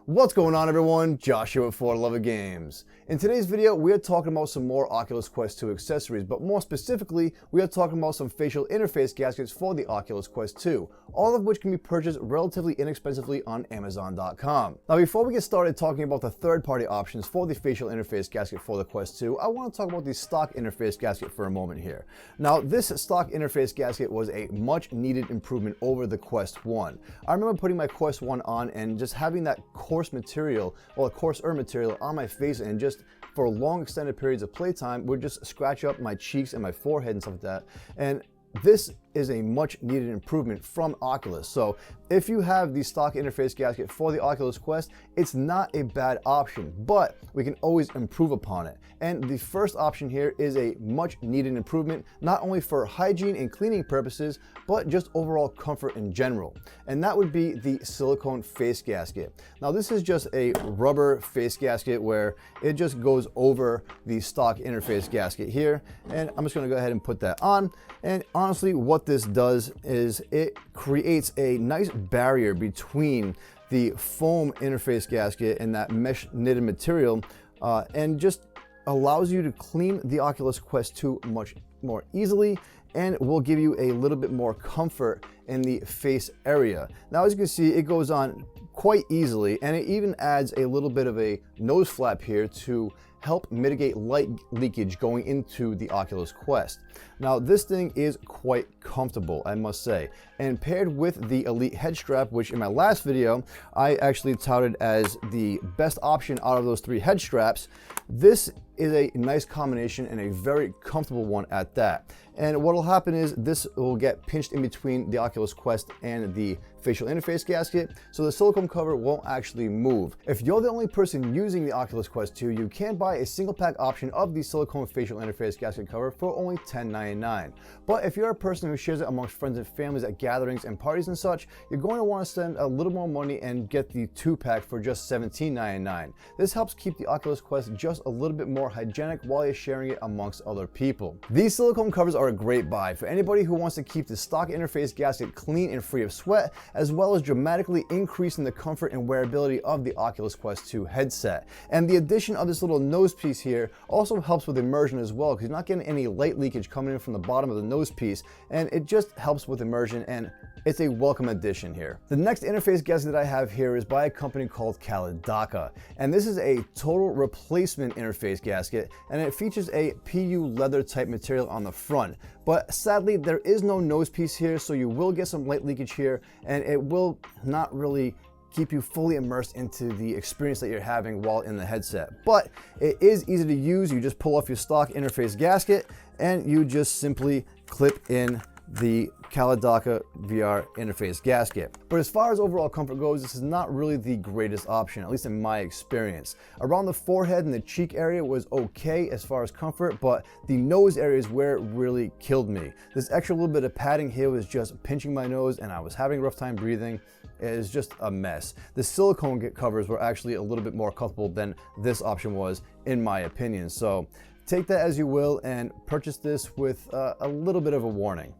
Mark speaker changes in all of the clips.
Speaker 1: What's going on, everyone? Joshua for Love of Games. In today's video, we are talking about some more Oculus Quest 2 accessories, but more specifically, we are talking about some facial interface gaskets for the Oculus Quest 2, all of which can be purchased relatively inexpensively on Amazon.com. Now, before we get started talking about the third-party options for the facial interface gasket for the Quest 2, I want to talk about the stock interface gasket for a moment here. Now, this stock interface gasket was a much-needed improvement over the Quest 1. I remember putting my Quest 1 on and just having that coarser material on my face, and just for long extended periods of playtime would just scratch up my cheeks and my forehead and stuff like that. And this is a much needed improvement from Oculus. So if you have the stock interface gasket for the Oculus Quest, it's not a bad option, but we can always improve upon it. And the first option here is a much needed improvement, not only for hygiene and cleaning purposes, but just overall comfort in general. And that would be the silicone face gasket. Now, this is just a rubber face gasket where it just goes over the stock interface gasket here. And I'm just gonna go ahead and put that on. And honestly, what this does is it creates a nice barrier between the foam interface gasket and that mesh knitted material, and just allows you to clean the Oculus Quest 2 much more easily, and will give you a little bit more comfort in the face area. Now, as you can see, it goes on quite easily, and it even adds a little bit of a nose flap here to help mitigate light leakage going into the Oculus Quest. Now, this thing is quite comfortable, I must say, and paired with the Elite head strap, which in my last video I actually touted as the best option out of those 3 head straps, this is a nice combination and a very comfortable one at that. And what will happen is this will get pinched in between the Oculus Quest and the facial interface gasket, so the silicone cover won't actually move. If you're the only person using the Oculus Quest 2, you can buy a single pack option of the silicone facial interface gasket cover for only $10.99. But if you're a person who shares it amongst friends and families at gatherings and parties and such, you're going to want to spend a little more money and get the 2-pack for just $17.99. This helps keep the Oculus Quest just a little bit more hygienic while you're sharing it amongst other people. These silicone covers are a great buy for anybody who wants to keep the stock interface gasket clean and free of sweat, as well as dramatically increasing the comfort and wearability of the Oculus Quest 2 headset. And the addition of this little nose piece here also helps with immersion as well, because you're not getting any light leakage coming in from the bottom of the nose piece, and it just helps with immersion, and it's a welcome addition here. The next interface gasket that I have here is by a company called Kaladaka, and this is a total replacement interface gasket, and it features a PU leather type material on the front. But sadly, there is no nose piece here, so you will get some light leakage here, and it will not really keep you fully immersed into the experience that you're having while in the headset. But it is easy to use. You just pull off your stock interface gasket, and you just simply clip in the Kaladaka VR interface gasket. But as far as overall comfort goes, this is not really the greatest option, at least in my experience. Around the forehead and the cheek area was okay as far as comfort, but the nose area is where it really killed me. This extra little bit of padding here was just pinching my nose, and I was having a rough time breathing. It is just a mess. The silicone covers were actually a little bit more comfortable than this option was, in my opinion. So take that as you will, and purchase this with a little bit of a warning.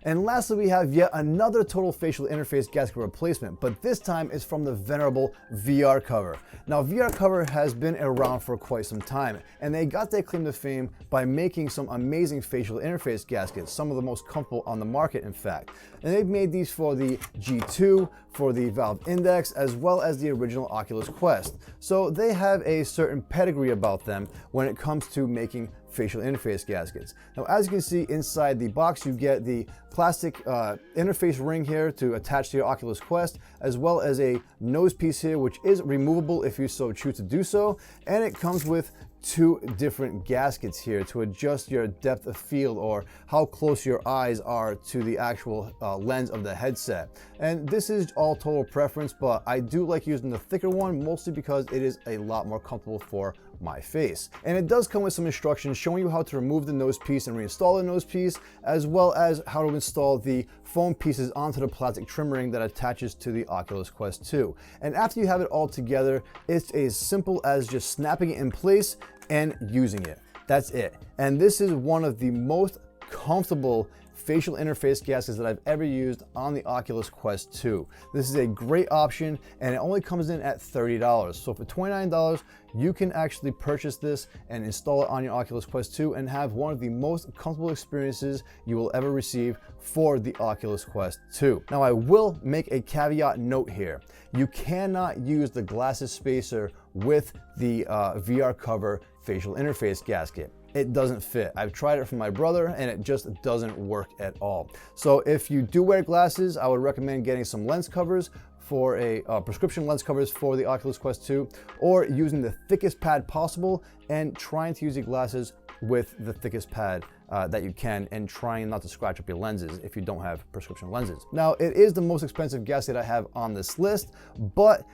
Speaker 1: And lastly, we have yet another total facial interface gasket replacement, but this time is from the venerable VRCover. Now, VRCover has been around for quite some time, and they got their claim to fame by making some amazing facial interface gaskets, some of the most comfortable on the market, in fact. And they've made these for the G2, for the Valve Index, as well as the original Oculus Quest. So they have a certain pedigree about them when it comes to making facial interface gaskets. Now, as you can see inside the box, you get the plastic interface ring here to attach to your Oculus Quest, as well as a nose piece here, which is removable if you so choose to do so. And it comes with 2 different gaskets here to adjust your depth of field, or how close your eyes are to the actual lens of the headset. And this is all total preference, but I do like using the thicker one, mostly because it is a lot more comfortable for my face. And it does come with some instructions showing you how to remove the nose piece and reinstall the nose piece, as well as how to install the foam pieces onto the plastic trim ring that attaches to the Oculus Quest 2. And after you have it all together, it's as simple as just snapping it in place and using it. That's it. And this is one of the most comfortable facial interface gaskets that I've ever used on the Oculus Quest 2. This is a great option, and it only comes in at $30. So for $29, you can actually purchase this and install it on your Oculus Quest 2 and have one of the most comfortable experiences you will ever receive for the Oculus Quest 2. Now, I will make a caveat note here. You cannot use the glasses spacer with the VRCover facial interface gasket. It doesn't fit. I've tried it for my brother and it just doesn't work at all. So if you do wear glasses, I would recommend getting some lens covers for prescription lens covers for the Oculus Quest 2, or using the thickest pad possible and trying to use your glasses with the thickest pad that you can, and trying not to scratch up your lenses if you don't have prescription lenses. Now, it is the most expensive gasket I have on this list, but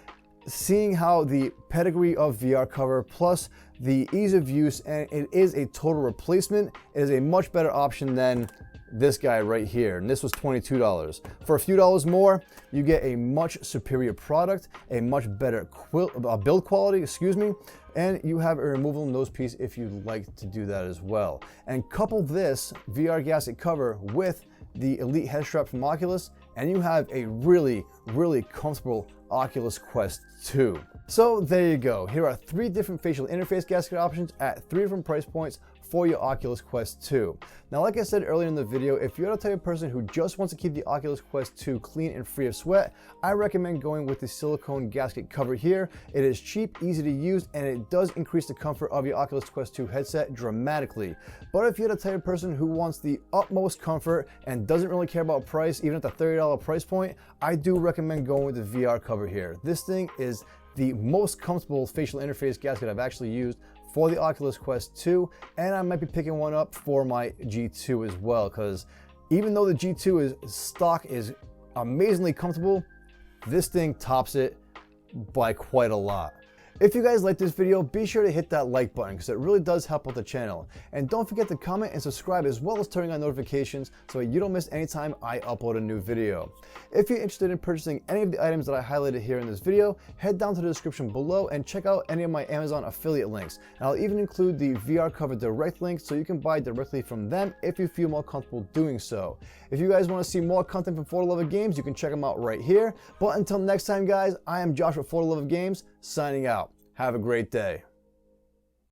Speaker 1: seeing how the pedigree of VRCover plus the ease of use, and it is a total replacement, it is a much better option than this guy right here, and this was $22. For a few dollars more, you get a much superior product, a much better build quality, and you have a removable nose piece if you'd like to do that as well. And couple this VR gasket cover with the Elite head strap from Oculus, and you have a really, really comfortable Oculus Quest 2. So there you go. Here are 3 different facial interface gasket options at 3 different price points for your Oculus Quest 2. Now, like I said earlier in the video, if you're the type of person who just wants to keep the Oculus Quest 2 clean and free of sweat, I recommend going with the silicone gasket cover here. It is cheap, easy to use, and it does increase the comfort of your Oculus Quest 2 headset dramatically. But if you're the type of person who wants the utmost comfort and doesn't really care about price, even at the $30 price point, I do recommend going with the VR cover here. This thing is the most comfortable facial interface gasket I've actually used for the Oculus Quest 2, and I might be picking one up for my G2 as well, because even though the G2 stock is amazingly comfortable, this thing tops it by quite a lot. If you guys like this video, be sure to hit that like button because it really does help out the channel. And don't forget to comment and subscribe, as well as turning on notifications so you don't miss any time I upload a new video. If you're interested in purchasing any of the items that I highlighted here in this video, head down to the description below and check out any of my Amazon affiliate links. And I'll even include the VRCover direct link so you can buy directly from them if you feel more comfortable doing so. If you guys want to see more content from For the Love of Games, you can check them out right here. But until next time, guys, I am Josh with For the Love of Games, signing out. Have a great day.